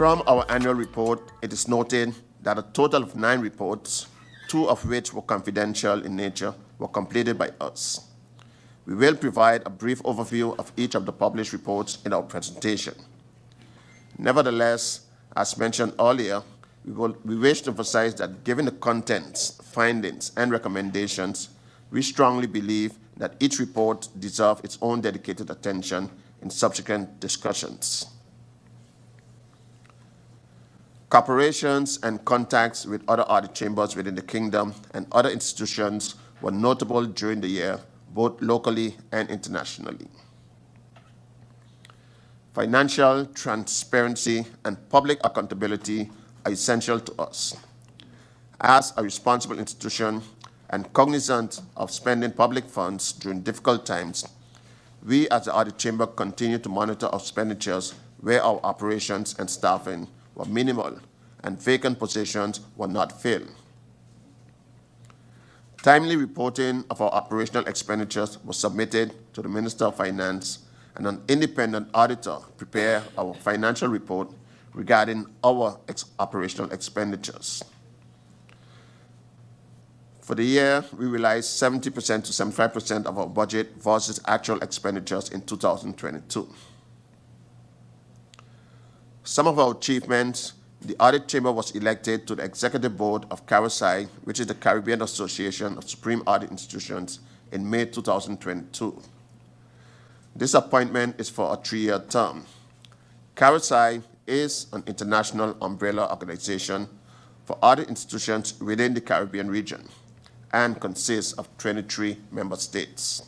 From our annual report, it is noted that a total of 9 reports, 2 of which were confidential in nature, were completed by us. We will provide a brief overview of each of the published reports in our presentation. Nevertheless, as mentioned earlier, we wish to emphasize that given the contents, findings, and recommendations, we strongly believe that each report deserves its own dedicated attention in subsequent discussions. Cooperations and contacts with other audit chambers within the Kingdom and other institutions were notable during the year, both locally and internationally. Financial transparency and public accountability are essential to us. As a responsible institution and cognizant of spending public funds during difficult times, we as the Audit Chamber continue to monitor our expenditures where our operations and staffing were minimal and vacant positions were not filled. Timely reporting of our operational expenditures was submitted to the Minister of Finance, and an independent auditor prepared our financial report regarding our operational expenditures. For the year, we realized 70% to 75% of our budget versus actual expenditures in 2022. Some of our achievements: the Audit Chamber was elected to the Executive Board of CARISAI, which is the Caribbean Association of Supreme Audit Institutions, in May 2022. This appointment is for a 3-year term. CARISAI is an international umbrella organization for audit institutions within the Caribbean region and consists of 23 member states.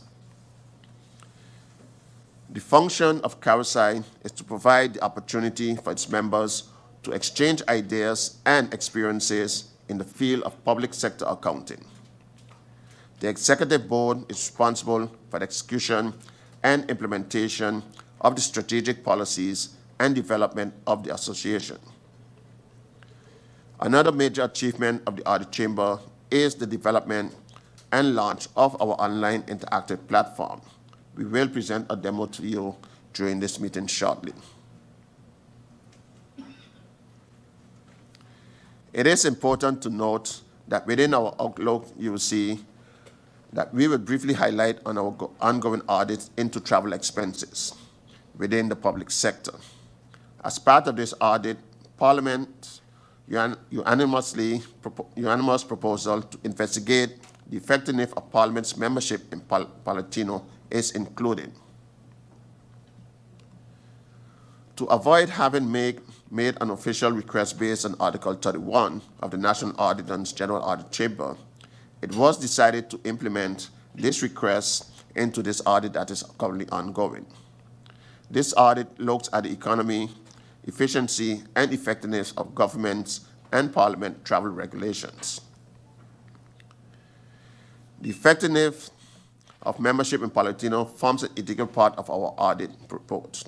The function of CARISAI is to provide the opportunity for its members to exchange ideas and experiences in the field of public sector accounting. The Executive Board is responsible for the execution and implementation of the strategic policies and development of the association. Another major achievement of the Audit Chamber is the development and launch of our online interactive platform. We will present a demo to you during this meeting shortly. It is important to note that within our outlook, you will see that we will briefly highlight on our ongoing audit into travel expenses within the public sector. As part of this audit, Parliament's unanimous proposal to investigate the effectiveness of Parliament's membership in Palatino is included. To avoid having made an official request based on Article 31 of the National Auditors General Audit Chamber, it was decided to implement this request into this audit that is currently ongoing. This audit looks at the economy, efficiency, and effectiveness of governments and Parliament travel regulations. The effectiveness of membership in Palatino forms an integral part of our audit report.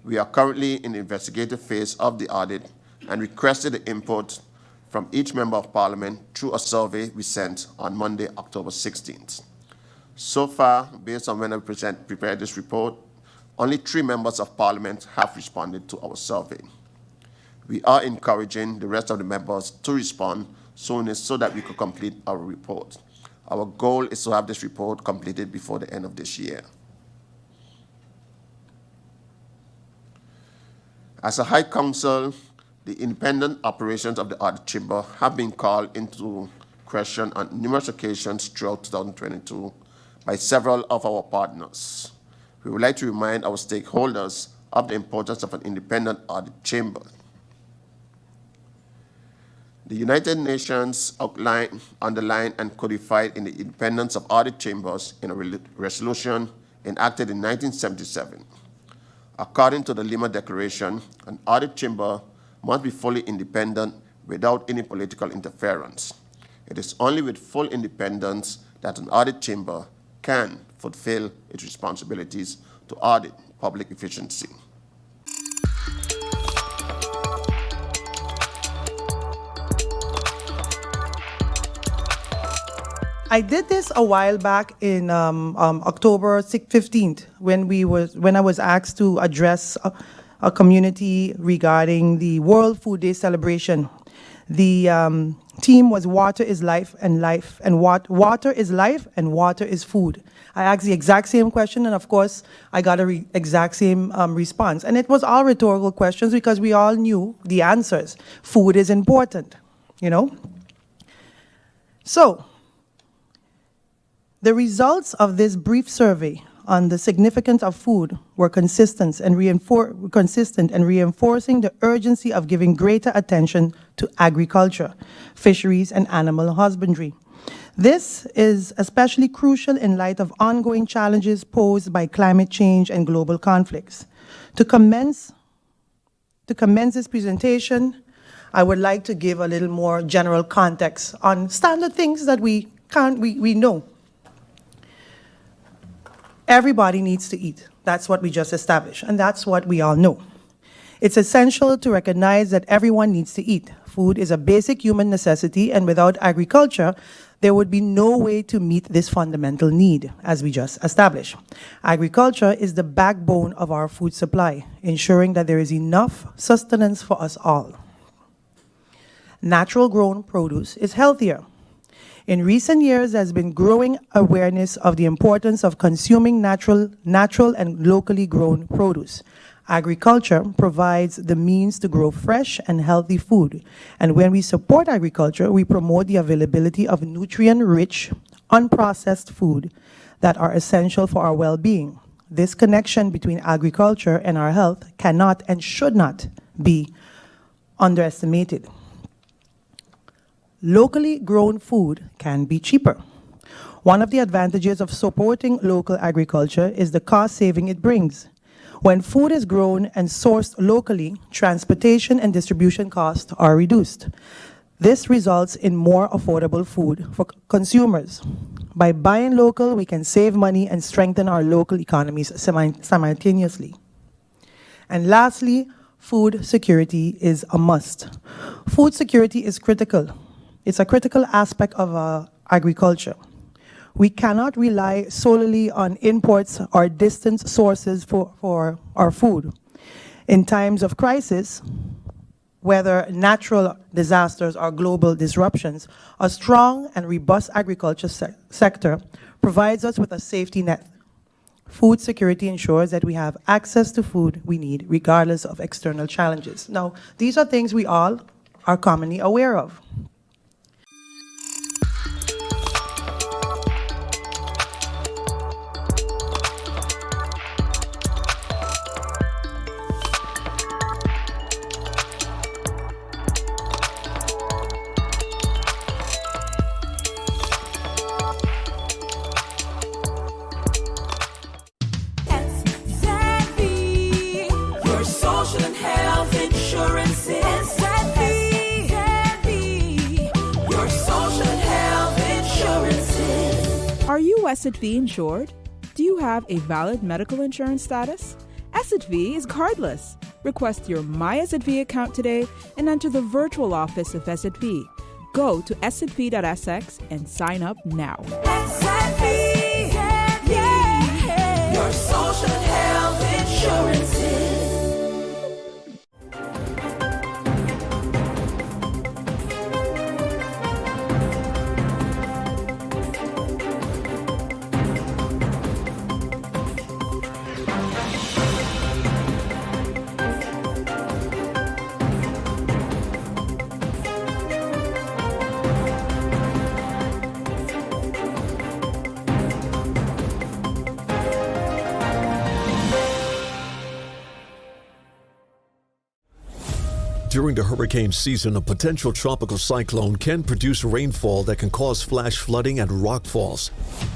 We are currently in the investigative phase of the audit and requested the input from each member of Parliament through a survey we sent on Monday, October 16th. So far, based on when I prepared this report, only 3 members of Parliament have responded to our survey. We are encouraging the rest of the members to respond soon so that we could complete our report. Our goal is to have this report completed before the end of this year. As a High Council, the independent operations of the Audit Chamber have been called into question on numerous occasions throughout 2022 by several of our partners. We would like to remind our stakeholders of the importance of an independent audit chamber. The United Nations underlined and codified in the independence of audit chambers in a resolution enacted in 1977. According to the Lima Declaration, an audit chamber must be fully independent without any political interference. It is only with full independence that an audit chamber can fulfill its responsibilities to audit public efficiency. I did this a while back in October 15th when I was asked to address a community regarding the World Food Day celebration. The theme was water is life and water is life and water is food. I asked the exact same question, and of course, I got a exact same response. And it was all rhetorical questions because we all knew the answers. Food is important, you know? So, the results of this brief survey on the significance of food were consistent and reinforcing the urgency of giving greater attention to agriculture, fisheries, and animal husbandry. This is especially crucial in light of ongoing challenges posed by climate change and global conflicts. To commence this presentation, I would like to give a little more general context on standard things that we know. Everybody needs to eat. That's what we just established, and that's what we all know. It's essential to recognize that everyone needs to eat. Food is a basic human necessity, and without agriculture, there would be no way to meet this fundamental need, as we just established. Agriculture is the backbone of our food supply, ensuring that there is enough sustenance for us all. Natural grown produce is healthier. In recent years, there has been growing awareness of the importance of consuming natural and locally grown produce. Agriculture provides the means to grow fresh and healthy food. And when we support agriculture, we promote the availability of nutrient-rich, unprocessed food that are essential for our well-being. This connection between agriculture and our health cannot and should not be underestimated. Locally grown food can be cheaper. One of the advantages of supporting local agriculture is the cost saving it brings. When food is grown and sourced locally, transportation and distribution costs are reduced. This results in more affordable food for consumers. By buying local, we can save money and strengthen our local economies simultaneously. And lastly, food security is a must. Food security is critical. It's a critical aspect of agriculture. We cannot rely solely on imports or distant sources for our food. In times of crisis, whether natural disasters or global disruptions, a strong and robust agriculture sector provides us with a safety net. Food security ensures that we have access to food we need regardless of external challenges. Now, these are things we all are commonly aware of. Are you SXM insured? Do you have a valid medical insurance status? SXM is cardless. Request your My SXM account today and enter the virtual office of SXM. Go to sxv.sx and sign up now. SXM, yeah. Your social and health insurances. During the hurricane season, a potential tropical cyclone can produce rainfall that can cause flash flooding and rockfalls.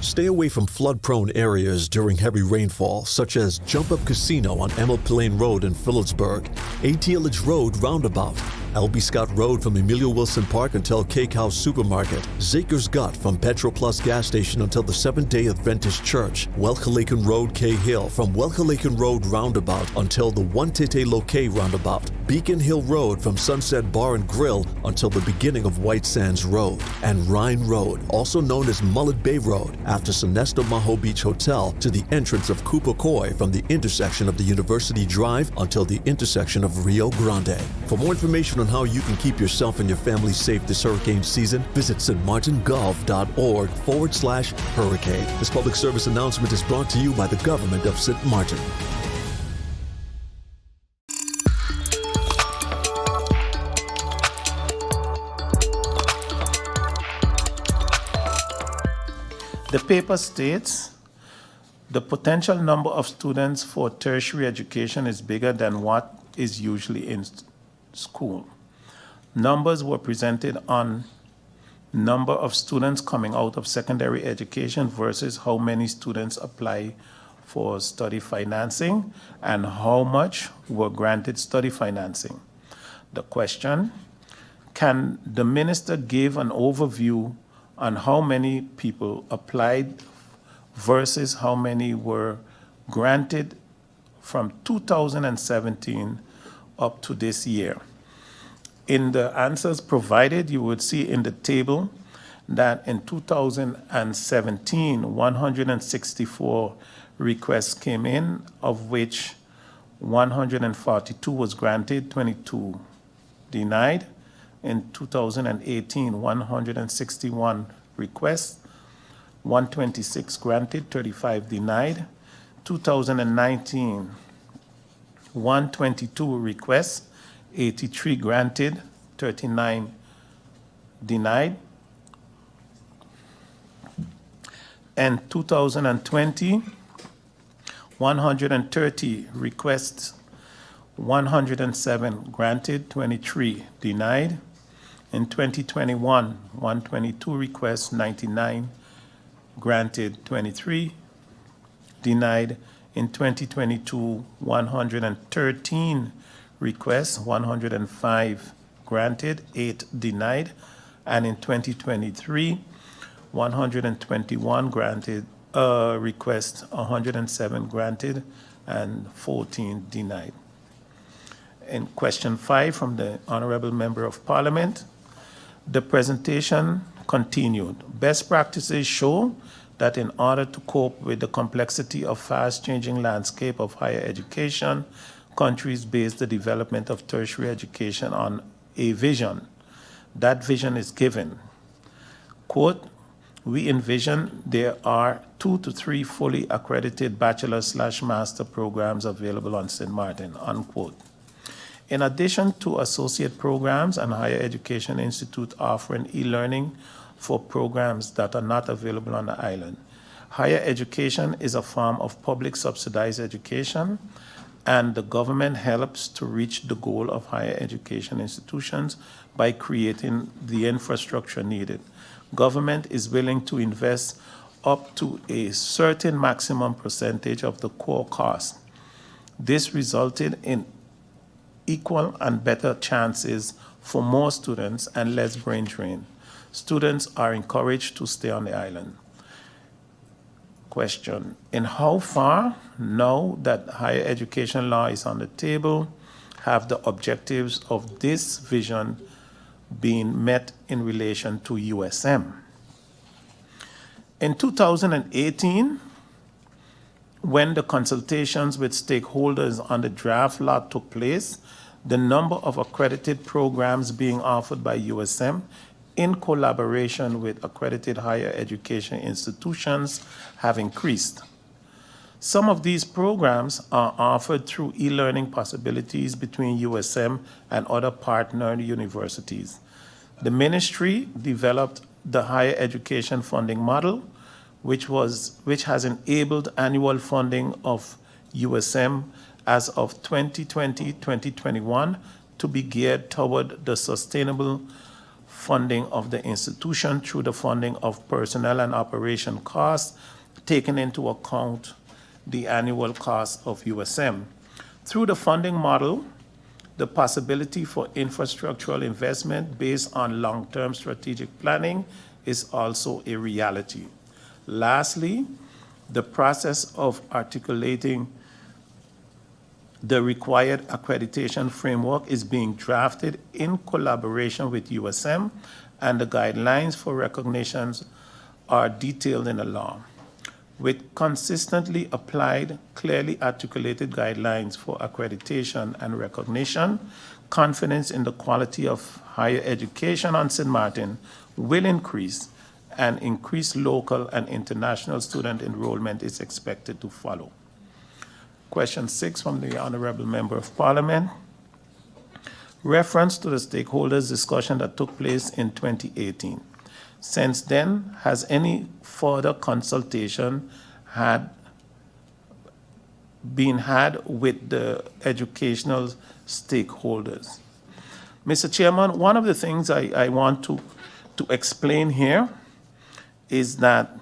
Stay away from flood-prone areas during heavy rainfall, such as Jump Up Casino on Emil Plain Road in Phillipsburg, ATLH Road Roundabout, L.B. Scott Road from Emilio Wilson Park until Cake House Supermarket, Zaker's Gut from Petroplus Gas Station until the Seventh-day Adventist Church, Welcalaken Road K Hill from Welcalaken Road Roundabout until the One Tete Loke Roundabout, Beacon Hill Road from Sunset Bar and Grill until the beginning of White Sands Road, and Rhine Road, also known as Mullet Bay Road, after Sonesta Maho Beach Hotel to the entrance of Cooper Coy from the intersection of the University Drive until the intersection of Rio Grande. For more information on how you can keep yourself and your family safe this hurricane season, visit stmartingolf.org/hurricane. This public service announcement is brought to you by the government of St. Martin. The paper states, the potential number of students for tertiary education is bigger than what is usually in school. Numbers were presented on number of students coming out of secondary education versus how many students apply for study financing and how much were granted study financing. The question, can the minister give an overview on how many people applied versus how many were granted from 2017 up to this year? In the answers provided, you would see in the table that in 2017, 164 requests came in, of which 142 was granted, 22 denied. In 2018, 161 requests, 126 granted, 35 denied. 2019, 122 requests, 83 granted, 39 denied. And 2020, 130 requests, 107 granted, 23 denied. In 2021, 122 requests, 99 granted, 23 denied. In 2022, 113 requests, 105 granted, 8 denied. And in 2023, 121 granted requests, 107 granted, and 14 denied. In question 5 from the Honorable Member of Parliament, the presentation continued. Best practices show that in order to cope with the complexity of fast-changing landscape of higher education, countries base the development of tertiary education on a vision. That vision is given. Quote, we envision there are 2 to 3 fully accredited bachelor/master programs available on St. Martin, unquote. In addition to associate programs and higher education institute offering e-learning for programs that are not available on the island, higher education is a form of public subsidized education, and the government helps to reach the goal of higher education institutions by creating the infrastructure needed. Government is willing to invest up to a certain maximum percentage of the core cost. This resulted in equal and better chances for more students and less brain drain. Students are encouraged to stay on the island. Question, in how far, now that higher education law is on the table, have the objectives of this vision been met in relation to USM? In 2018, when the consultations with stakeholders on the draft law took place, the number of accredited programs being offered by USM in collaboration with accredited higher education institutions have increased. Some of these programs are offered through e-learning possibilities between USM and other partner universities. The ministry developed the higher education funding model, which has enabled annual funding of USM as of 2020-2021 to be geared toward the sustainable funding of the institution through the funding of personnel and operation costs, taking into account the annual cost of USM. Through the funding model, the possibility for infrastructural investment based on long-term strategic planning is also a reality. Lastly, the process of articulating The required accreditation framework is being drafted in collaboration with USM, and the guidelines for recognitions are detailed in the law. With consistently applied, clearly articulated guidelines for accreditation and recognition, confidence in the quality of higher education on St. Martin will increase, and increased local and international student enrollment is expected to follow. Question 6 from the Honorable Member of Parliament. Reference to the stakeholders' discussion that took place in 2018. Since then, has any further consultation been had with the educational stakeholders? Mr. Chairman, one of the things I want to explain here is that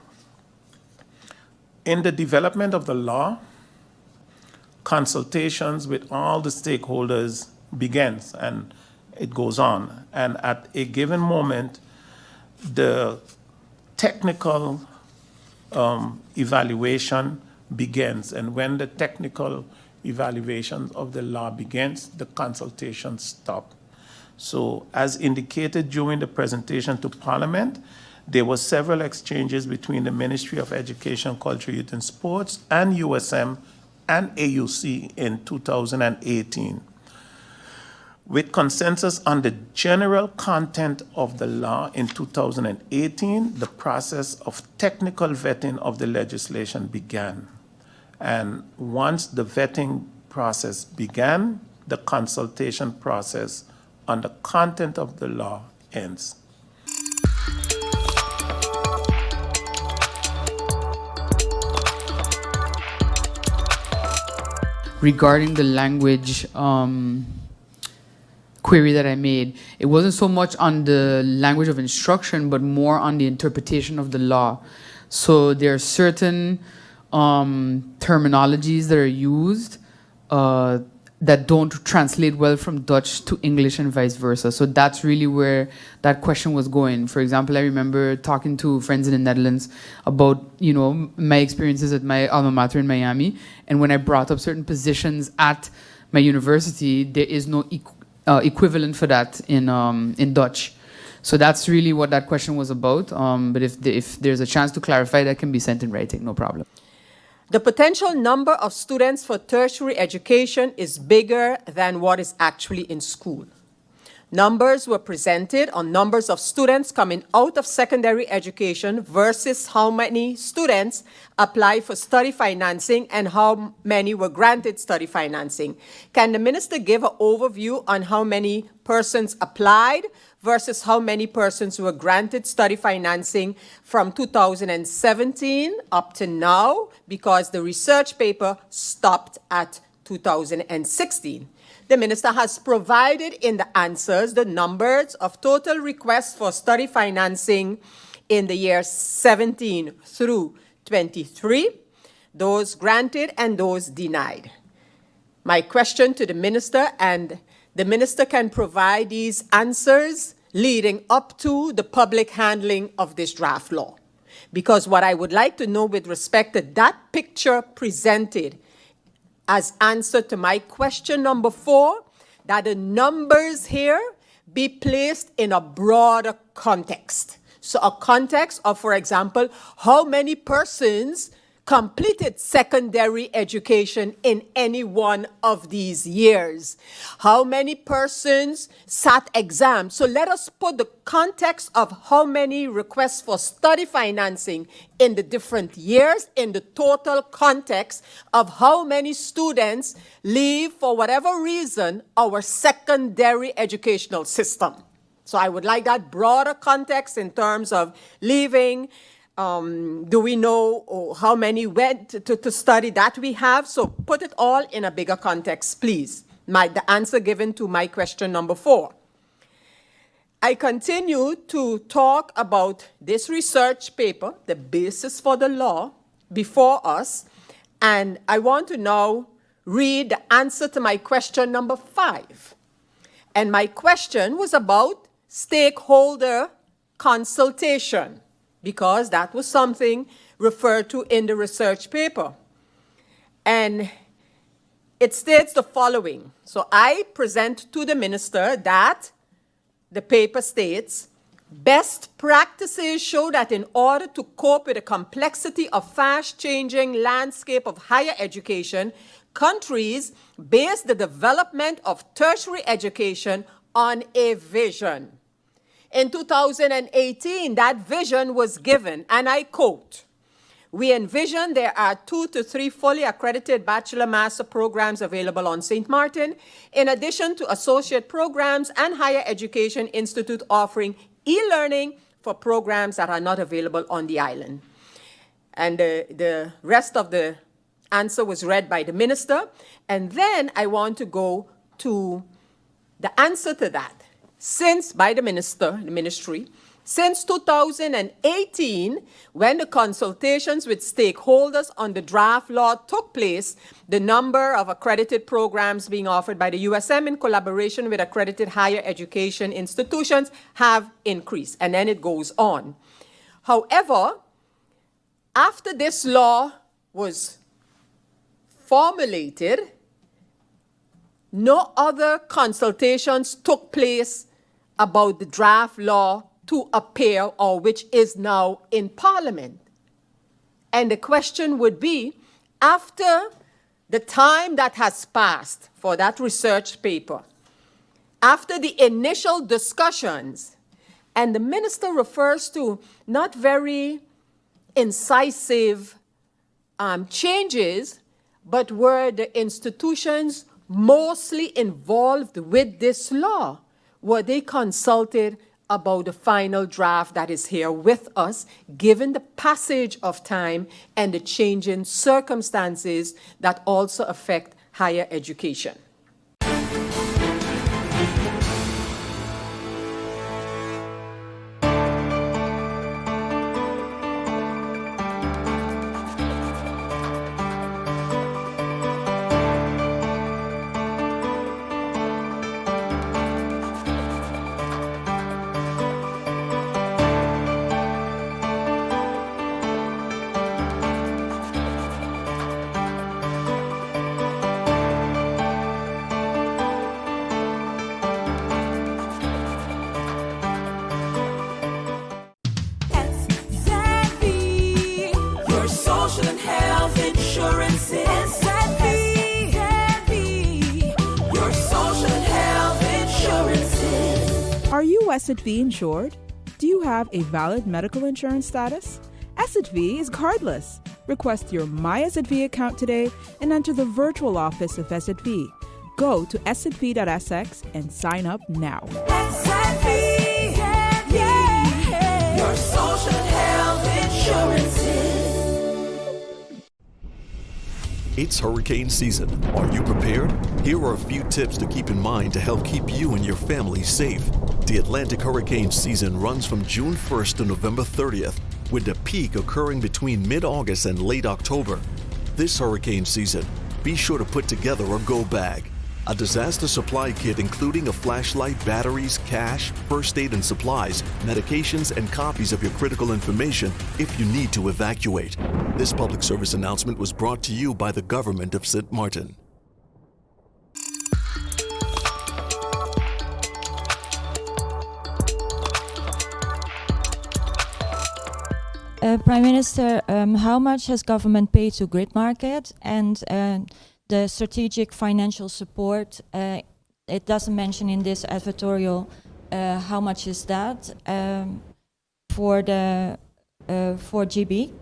in the development of the law, consultations with all the stakeholders begins and it goes on. And at a given moment, the technical evaluation begins. And when the technical evaluation of the law begins, the consultations stop. So as indicated during the presentation to Parliament, there were several exchanges between the Ministry of Education, Culture, Youth and Sports and USM and AUC in 2018. With consensus on the general content of the law in 2018, the process of technical vetting of the legislation began. And once the vetting process began, the consultation process on the content of the law ends. Regarding the language query that I made, it wasn't so much on the language of instruction, but more on the interpretation of the law. So there are certain terminologies that are used that don't translate well from Dutch to English and vice versa. So that's really where that question was going. For example, I remember talking to friends in the Netherlands about, you know, my experiences at my alma mater in Miami. And when I brought up certain positions at my university, there is no equivalent for that in Dutch. So that's really what that question was about. But if there's a chance to clarify, that can be sent in writing, no problem. The potential number of students for tertiary education is bigger than what is actually in school. Numbers were presented on numbers of students coming out of secondary education versus how many students apply for study financing and how many were granted study financing. Can the minister give an overview on how many persons applied versus how many persons were granted study financing from 2017 up to now, because the research paper stopped at 2016. The minister has provided in the answers the numbers of total requests for study financing in the year 17 through 23, those granted and those denied. My question to the minister, and the minister can provide these answers leading up to the public handling of this draft law. Because what I would like to know with respect to that picture presented as answer to my question number 4, that the numbers here be placed in a broader context. So a context of, for example, how many persons completed secondary education in any one of these years. How many persons sat exams? So let us put the context of how many requests for study financing in the different years in the total context of how many students leave, for whatever reason, our secondary educational system. So I would like that broader context in terms of leaving. Do we know how many went to study that we have? So put it all in a bigger context, please. The answer given to my question number 4. I continue to talk about this research paper, the basis for the law, before us, and I want to now read the answer to my question number 5. And my question was about stakeholder consultation, because that was something referred to in the research paper. And it states the following. So I present to the minister that the paper states, best practices show that in order to cope with the complexity of fast-changing landscape of higher education, countries base the development of tertiary education on a vision. In 2018, that vision was given, and I quote, "We envision there are 2 to 3 fully accredited bachelor master programs available on St. Martin, in addition to associate programs and higher education institute offering e-learning for programs that are not available on the island." And the rest of the answer was read by the minister. And then I want to go to the answer to that. Since, by the ministry, since 2018, when the consultations with stakeholders on the draft law took place, the number of accredited programs being offered by the USM in collaboration with accredited higher education institutions have increased. And then it goes on. However, after this law was formulated, no other consultations took place about the draft law to appear or which is now in Parliament. And the question would be, after the time that has passed for that research paper, after the initial discussions, and the minister refers to not very incisive changes, but were the institutions mostly involved with this law? Were they consulted about the final draft that is here with us, given the passage of time and the changing circumstances that also affect higher education? Are you SXV insured? Do you have a valid medical insurance status? SXV is cardless. Request your My SXV account today and enter the virtual office of SXV. Go to sxv.sx and sign up now. SXV, yeah. Your social health insurances. It's hurricane season. Are you prepared? Here are a few tips to keep in mind to help keep you and your family safe. The Atlantic hurricane season runs from June 1st to November 30th, with the peak occurring between mid-August and late October. This hurricane season, be sure to put together a go bag. A disaster supply kit including a flashlight, batteries, cash, first aid and supplies, medications, and copies of your critical information if you need to evacuate. This public service announcement was brought to you by the government of St. Martin. Prime Minister, how much has government paid to Grid Market and the strategic financial support? It doesn't mention in this advertorial how much is that for GB?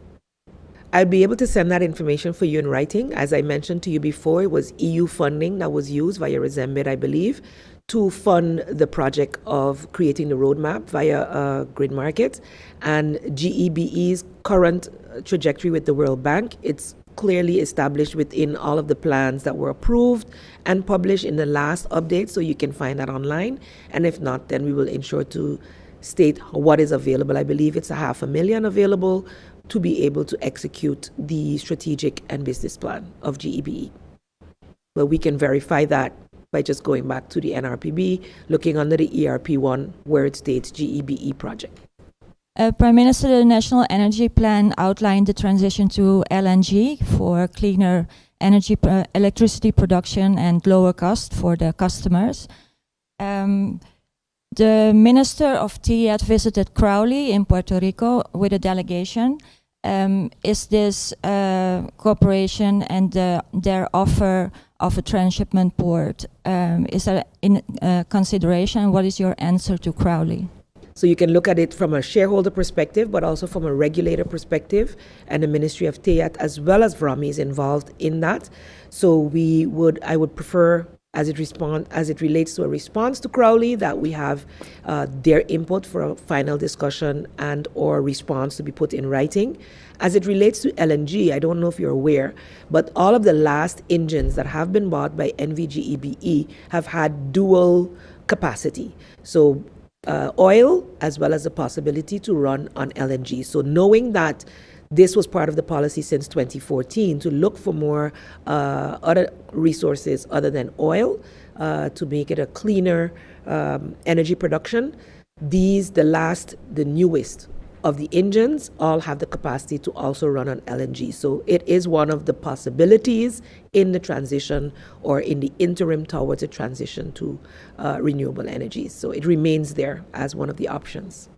I'll be able to send that information for you in writing. As I mentioned to you before, it was EU funding that was used via Resembid, I believe, to fund the project of creating the roadmap via Grid Market. And GEBE's current trajectory with the World Bank, it's clearly established within all of the plans that were approved and published in the last update, so you can find that online. And if not, then we will ensure to state what is available. I believe it's $500,000 available to be able to execute the strategic and business plan of GEBE. But we can verify that by just going back to the NRPB, looking under the ERP1 where it states GEBE project. Prime Minister, the National Energy Plan outlined the transition to LNG for cleaner energy, electricity production and lower cost for the customers. The Minister of TEAT visited Crowley in Puerto Rico with a delegation. Is this cooperation and their offer of a transshipment port, is that in consideration? What is your answer to Crowley? So you can look at it from a shareholder perspective, but also from a regulator perspective, and the Ministry of TEAT as well as VRAMI is involved in that. So I would prefer, as it relates to a response to Crowley, that we have their input for a final discussion and or response to be put in writing. As it relates to LNG, I don't know if you're aware, but all of the last engines that have been bought by NVGEBE have had dual capacity. So oil as well as the possibility to run on LNG. So knowing that this was part of the policy since 2014 to look for more other resources other than oil to make it a cleaner energy production, the newest of the engines all have the capacity to also run on LNG. So it is one of the possibilities in the transition or in the interim towards a transition to renewable energies. So it remains there as one of the options.